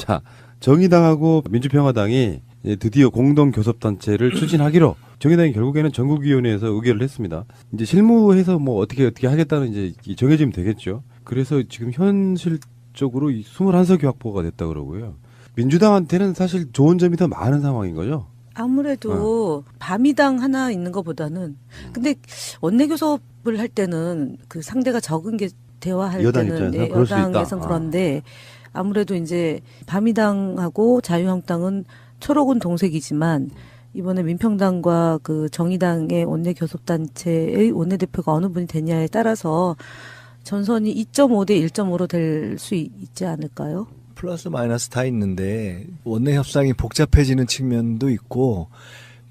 자, 정의당하고 민주평화당이 드디어 공동교섭단체를 추진하기로 정의당이 결국에는 전국위원회에서 의결을 했습니다. 이제 실무해서 뭐 어떻게 하겠다는 이제 정해지면 되겠죠. 그래서 지금 현실적으로 21석이 확보가 됐다 그러고요. 민주당한테는 사실 좋은 점이 더 많은 상황인 거죠. 아무래도 밤이당 하나 있는 것보다는 근데 원내교섭을 할 때는 그 상대가 적은 게 대화할 여당 때는 입장에서는 그럴 수 있다. 여당에선 그런데 아무래도 이제 밤이당하고 자유한국당은 초록은 동색이지만 이번에 민평당과 그 정의당의 원내교섭단체의 원내대표가 어느 분이 되냐에 따라서 전선이 2.5 대 1.5로 될 수 있지 않을까요? 플러스 마이너스 다 있는데 원내 협상이 복잡해지는 측면도 있고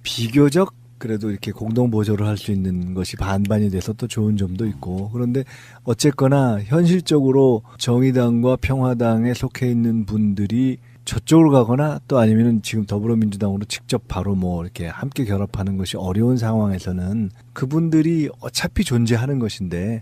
비교적 그래도 이렇게 공동 보조를 할 수 있는 것이 반반이 돼서 또 좋은 점도 있고 그런데 어쨌거나 현실적으로 정의당과 평화당에 속해 있는 분들이 저쪽으로 가거나 또 아니면은 지금 더불어민주당으로 직접 바로 뭐 이렇게 함께 결합하는 것이 어려운 상황에서는 그분들이 어차피 존재하는 것인데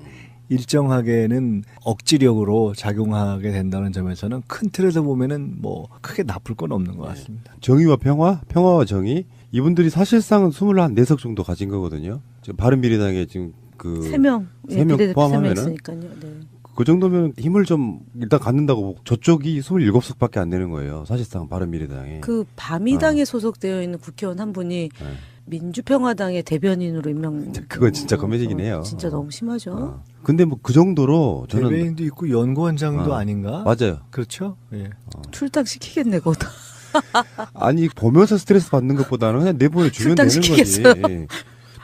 일정하게는 억지력으로 작용하게 된다는 점에서는 큰 틀에서 보면은 뭐 크게 나쁠 건 없는 것 같습니다. 정의와 평화와 정의 이분들이 사실상은 24석 정도 가진 거거든요. 지금 바른미래당에 지금 그 3명, 세 명 포함하면은 있으니까요. 네. 그 정도면 힘을 좀 일단 갖는다고 보고 저쪽이 27석밖에 안 되는 거예요. 사실상 바른미래당에. 그 밤이당에 소속되어 있는 국회의원 한 분이 네. 민주평화당의 대변인으로 임명. 그건 진짜 거매지긴 해요. 진짜 너무 심하죠. 근데 뭐 그 정도로 저는 대변인도 있고 연구원장도 아닌가? 맞아요. 그렇죠. 예. 출당 시키겠네, 거다. 아니 보면서 스트레스 받는 것보다는 그냥 내보내 주면 되는 거지. 출당시키겠어요. 예.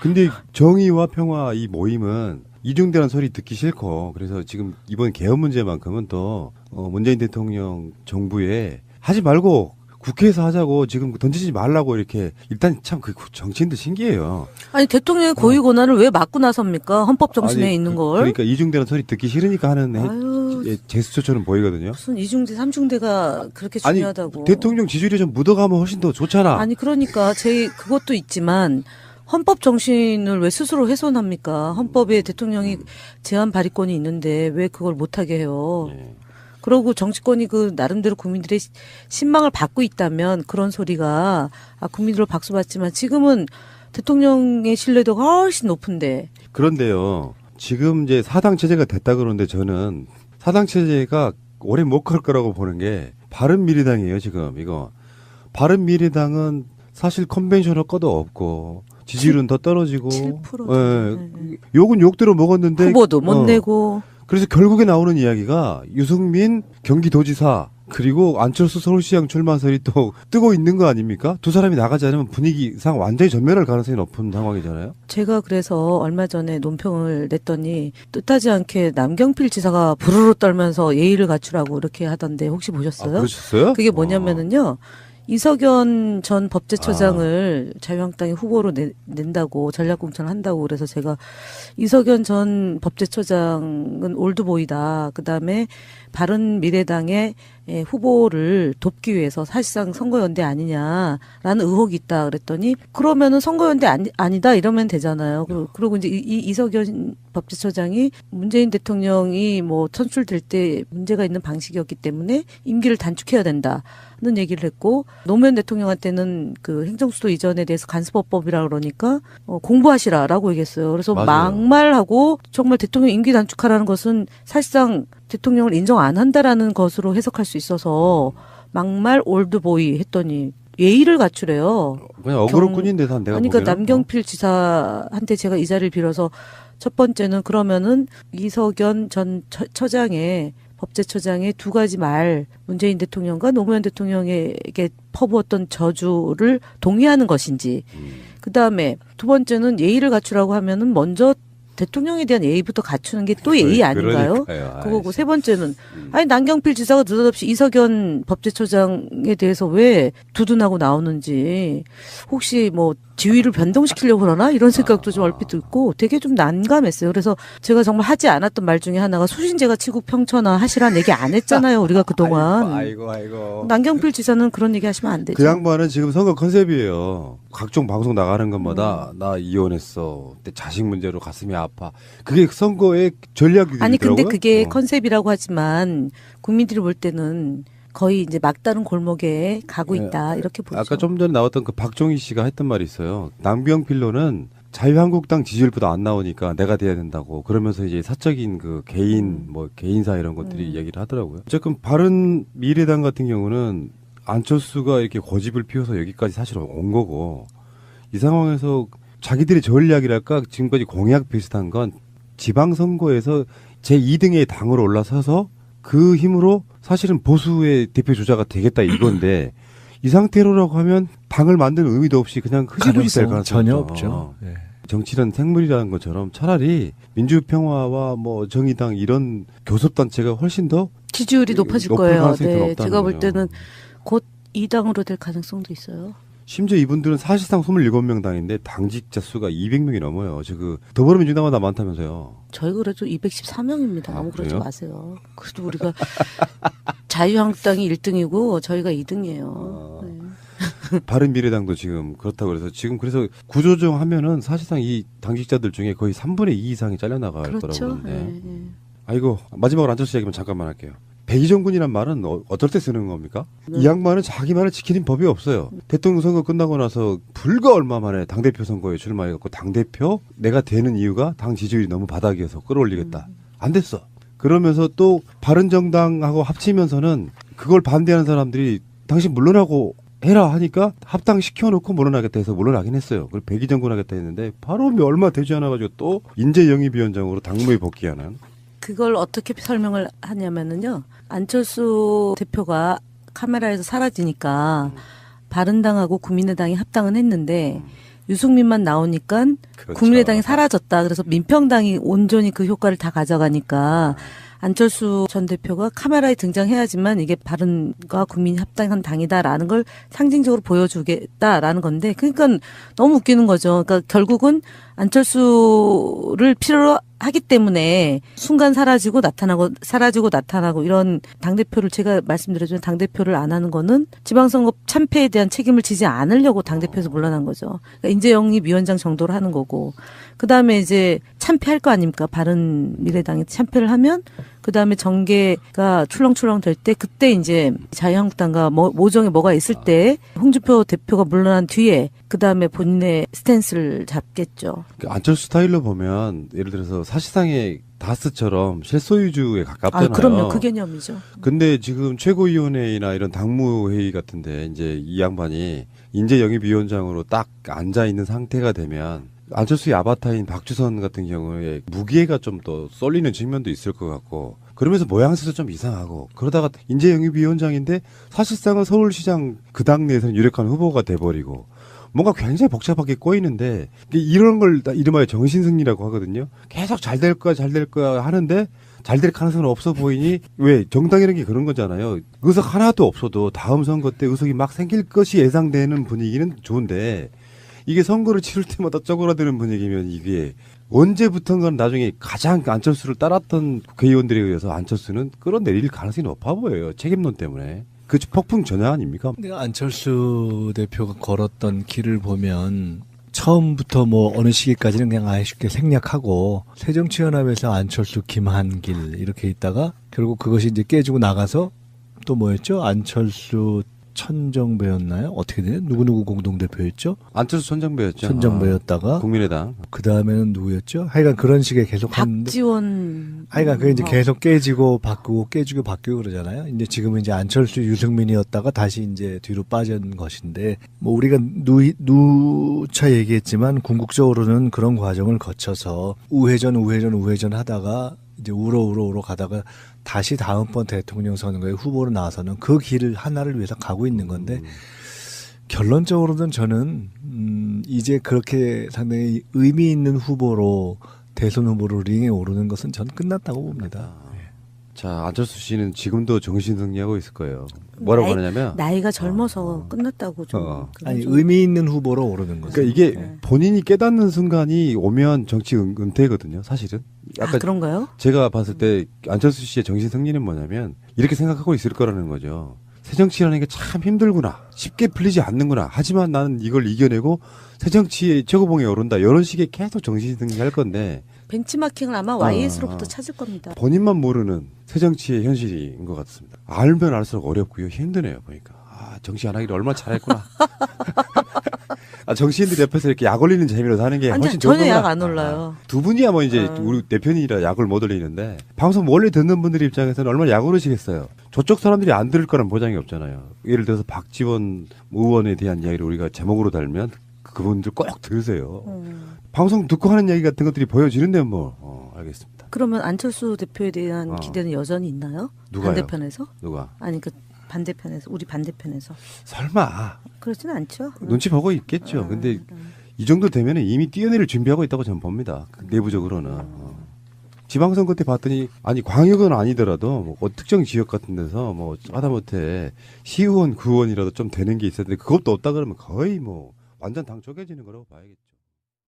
근데 정의와 평화 이 모임은 이중대란 소리 듣기 싫고 그래서 지금 이번 개헌 문제만큼은 또 문재인 대통령 정부에 하지 말고 국회에서 하자고 지금 던지지 말라고 이렇게 일단 참 그 정치인들 신기해요. 아니 대통령의 고유 권한을 왜 막고 나섭니까? 헌법 정신에 아니, 있는 걸. 그러니까 이중대란 소리 듣기 싫으니까 하는 아유, 제스처처럼 보이거든요. 무슨 이중대 삼중대가 그렇게 아니 중요하다고. 대통령 지지율이 좀 묻어가면 훨씬 더 좋잖아. 아니 그러니까 그것도 있지만 헌법 정신을 왜 스스로 훼손합니까? 헌법에 대통령이 제한 발의권이 있는데 왜 그걸 못하게 해요? 예. 그러고 정치권이 그 나름대로 국민들의 신망을 받고 있다면 그런 소리가 국민들로 박수 받지만 지금은 대통령의 신뢰도가 훨씬 높은데. 그런데요. 지금 이제 사당 체제가 됐다 그러는데 저는 사당 체제가 오래 못 갈 거라고 보는 게 바른미래당이에요, 지금 이거. 바른미래당은 사실 컨벤셔널 거도 없고 지지율은 더 떨어지고 7%. 예. 욕은 욕대로 먹었는데 후보도 못 내고. 그래서 결국에 나오는 이야기가 유승민 경기도지사 그리고 안철수 서울시장 출마설이 또 뜨고 있는 거 아닙니까? 두 사람이 나가지 않으면 분위기상 완전히 전멸할 가능성이 높은 상황이잖아요. 제가 그래서 얼마 전에 논평을 냈더니 뜻하지 않게 남경필 지사가 부르르 떨면서 예의를 갖추라고 이렇게 하던데 혹시 보셨어요? 그러셨어요? 그게 뭐냐면은요. 이석연 전 법제처장을 자유한국당이 후보로 낸다고 전략공천을 한다고 그래서 제가 이석연 전 법제처장은 올드보이다. 그다음에 바른미래당의 후보를 돕기 위해서 사실상 선거연대 아니냐라는 의혹이 있다 그랬더니 그러면은 선거연대 아니다 이러면 되잖아요. 그리고 이제 이석연 법제처장이 문재인 대통령이 뭐 선출될 때 문제가 있는 방식이었기 때문에 임기를 단축해야 된다. 는 얘기를 했고 노무현 대통령한테는 그 행정수도 이전에 대해서 간수법법이라 그러니까 공부하시라라고 얘기했어요. 그래서 맞아요. 막말하고 정말 대통령 임기 단축하라는 것은 사실상 대통령을 인정 안 한다라는 것으로 해석할 수 있어서 막말 올드보이 했더니 예의를 갖추래요. 그냥 어그로꾼인데 내가 그러니까 보기에는. 남경필 지사한테 제가 이 자리를 빌어서 첫 번째는 그러면은 이석연 전 처장의 법제처장의 두 가지 말 문재인 대통령과 노무현 대통령에게 퍼부었던 저주를 동의하는 것인지 그다음에 두 번째는 예의를 갖추라고 하면은 먼저 대통령에 대한 예의부터 갖추는 게 또 예의 아닌가요? 그러니까요. 그거고 세 번째는 아니 남경필 지사가 느닷없이 이석연 법제처장에 대해서 왜 두둔하고 나오는지 혹시 뭐 지위를 변동시키려고 그러나 이런 생각도 좀 얼핏 듣고 되게 좀 난감했어요. 그래서 제가 정말 하지 않았던 말 중에 하나가 수신제가 치국 평천하 하시라는 얘기 안 했잖아요. 우리가 그동안. 아이고. 남경필 지사는 그런 얘기 하시면 안 되죠. 그 양반은 지금 선거 컨셉이에요. 각종 방송 나가는 것마다 나 이혼했어. 내 자식 문제로 가슴이 아파. 그게 선거의 전략이더라고요. 아니 근데 그게 컨셉이라고 하지만 국민들이 볼 때는 거의 이제 막다른 골목에 가고 있다 이렇게 보죠. 아까 좀 전에 나왔던 그 박종희 씨가 했던 말이 있어요. 남경 필로는 자유한국당 지지율보다 안 나오니까 내가 돼야 된다고 그러면서 이제 사적인 그 개인 뭐 개인사 이런 것들이 얘기를 하더라고요. 어쨌든 바른 미래당 같은 경우는 안철수가 이렇게 고집을 피워서 여기까지 사실 온 거고 이 상황에서 자기들의 전략이랄까 지금까지 공약 비슷한 건 지방선거에서 제2등의 당으로 올라서서 그 힘으로 사실은 보수의 대표 주자가 되겠다 이건데 이 상태로라고 하면 당을 만드는 의미도 없이 그냥 흐지부지 될 가능성이 전혀 있죠. 없죠. 네. 정치는 생물이라는 것처럼 차라리 민주평화와 뭐 정의당 이런 교섭단체가 훨씬 더 지지율이 높아질 높을 거예요. 가능성이 더 네, 높다는 제가 볼 거죠. 때는 곧 2당으로 될 가능성도 있어요. 심지어 이분들은 사실상 27명 당인데 당직자 수가 200명이 넘어요. 그 더불어민주당보다 많다면서요. 저희 그래도 214명입니다. 아, 너무 그러지 그래요? 마세요. 그래도 우리가 자유한국당이 1등이고 저희가 2등이에요. 네. 바른미래당도 지금 그렇다고 그래서 지금 그래서 구조조정하면은 사실상 이 당직자들 중에 거의 3분의 2 이상이 잘려나갈 그렇죠. 거라고 그러는데. 네, 네. 아이고 마지막으로 안철수 얘기만 잠깐만 할게요. 백의정군이란 말은 어떨 때 쓰는 겁니까? 이 양반은 자기 말을 지키는 법이 없어요. 대통령 선거 끝나고 나서 불과 얼마 만에 당대표 선거에 출마해갖고 당대표 내가 되는 이유가 당 지지율이 너무 바닥이어서 끌어올리겠다. 안 됐어. 그러면서 또 바른정당하고 합치면서는 그걸 반대하는 사람들이 당신 물러나고 해라 하니까 합당시켜놓고 물러나겠다 해서 물러나긴 했어요. 그리고 백의정군 하겠다 했는데 바로 얼마 되지 않아가지고 또 인재영입위원장으로 당무에 복귀하는. 그걸 어떻게 설명을 하냐면은요. 안철수 대표가 카메라에서 사라지니까 바른당하고 국민의당이 합당은 했는데 유승민만 나오니까 그렇죠. 국민의당이 사라졌다. 그래서 민평당이 온전히 그 효과를 다 가져가니까 안철수 전 대표가 카메라에 등장해야지만 이게 바른과 국민이 합당한 당이다라는 걸 상징적으로 보여주겠다라는 건데 그러니까 너무 웃기는 거죠. 그러니까 결국은 안철수를 필요로 하기 때문에 순간 사라지고 나타나고 이런 당대표를 제가 말씀드렸지만 당대표를 안 하는 거는 지방선거 참패에 대한 책임을 지지 않으려고 당대표에서 물러난 거죠. 그러니까 인재영입위원장 정도로 하는 거고 그다음에 이제 참패할 거 아닙니까? 바른미래당이 참패를 하면 그다음에 정계가 출렁출렁 될 때 그때 이제 자유한국당과 모종에 뭐가 있을 때 홍준표 대표가 물러난 뒤에 그다음에 본인의 스탠스를 잡겠죠. 안철수 스타일로 보면 예를 들어서 사실상의 다스처럼 실소유주에 가깝잖아요. 아, 그럼요. 그 개념이죠. 근데 지금 최고위원회의나 이런 당무회의 같은데 이제 이 양반이 인재영입위원장으로 딱 앉아 있는 상태가 되면 안철수의 아바타인 박주선 같은 경우에 무기회가 좀 더 쏠리는 측면도 있을 것 같고 그러면서 모양새도 좀 이상하고 그러다가 인재영입위원장인데 사실상은 서울시장 그 당내에서는 유력한 후보가 돼버리고 뭔가 굉장히 복잡하게 꼬이는데 이런 걸 이름하여 정신승리라고 하거든요. 계속 잘 될 거야 하는데 잘 될 가능성은 없어 보이니 왜 정당이라는 게 그런 거잖아요. 의석 하나도 없어도 다음 선거 때 의석이 막 생길 것이 예상되는 분위기는 좋은데 이게 선거를 치를 때마다 쪼그라드는 분위기면 이게 언제부턴가는 나중에 가장 안철수를 따랐던 국회의원들에 의해서 안철수는 끌어내릴 가능성이 높아 보여요. 책임론 때문에. 그 폭풍 전야 아닙니까? 근데 안철수 대표가 걸었던 길을 보면 처음부터 뭐 어느 시기까지는 그냥 아쉽게 생략하고 새정치연합에서 안철수, 김한길 이렇게 있다가 결국 그것이 이제 깨지고 나가서 또 뭐였죠? 안철수 천정배였나요? 어떻게 되냐? 누구누구 공동대표였죠? 안철수 천정배였죠. 천정배였다가 국민의당. 그 다음에는 누구였죠? 하여간 그런 식의 계속 했는데 박지원. 하여간 그게 이제 계속 깨지고 바꾸고 깨지고 바뀌고 그러잖아요. 이제 지금은 이제 안철수, 유승민이었다가 다시 이제 뒤로 빠진 것인데 뭐 우리가 누차 얘기했지만 궁극적으로는 그런 과정을 거쳐서 우회전 하다가 이제 우로 가다가 다시 다음번 대통령 선거에 후보로 나와서는 그 길을 하나를 위해서 가고 있는 건데 결론적으로는 저는 이제 그렇게 상당히 의미 있는 후보로 대선 후보로 링에 오르는 것은 전 끝났다고 봅니다. 자, 안철수 씨는 지금도 정신승리하고 있을 거예요. 뭐라고 하느냐면 나이가 젊어서 끝났다고 좀. 아니 의미 있는 후보로 오르는 거죠. 그러니까 이게 본인이 깨닫는 순간이 오면 정치 은퇴거든요. 사실은. 아, 그런가요? 제가 봤을 때 안철수 씨의 정신 승리는 뭐냐면 이렇게 생각하고 있을 거라는 거죠. 새정치라는 게 참 힘들구나. 쉽게 풀리지 않는구나. 하지만 나는 이걸 이겨내고 새정치의 최고봉에 오른다. 이런 식의 계속 정신 승리할 건데 벤치마킹을 아마 YS로부터 찾을 겁니다. 본인만 모르는 새정치의 현실인 것 같습니다. 알면 알수록 어렵고요. 힘드네요, 보니까. 아, 정치 안 하기를 얼마나 잘했구나. 아, 정치인들 옆에서 이렇게 약 올리는 재미로 사는 게 아니, 훨씬 좋은 전혀 거구나. 약 안 올라요. 두 분이야 뭐 이제 우리 내 편이라 약을 못 올리는데 방송 멀리 듣는 분들 입장에서는 얼마나 약 오르시겠어요. 저쪽 사람들이 안 들을 거란 보장이 없잖아요. 예를 들어서 박지원 의원에 대한 이야기를 우리가 제목으로 달면 그분들 꼭 들으세요. 방송 듣고 하는 얘기 같은 것들이 보여지는데 뭐 알겠습니다. 그러면 안철수 대표에 대한 기대는 여전히 있나요? 누가요? 반대편에서? 누가? 아니 그 반대편에서 우리 반대편에서 설마 그렇지는 않죠. 눈치 보고 있겠죠. 근데 이 정도 되면 이미 뛰어내릴 준비하고 있다고 저는 봅니다. 내부적으로는. 지방선거 때 봤더니 아니 광역은 아니더라도 뭐 특정 지역 같은 데서 뭐 하다못해 시의원, 구의원이라도 좀 되는 게 있었는데 그것도 없다 그러면 거의 뭐 완전 당 쪼개지는 거라고 봐야겠죠.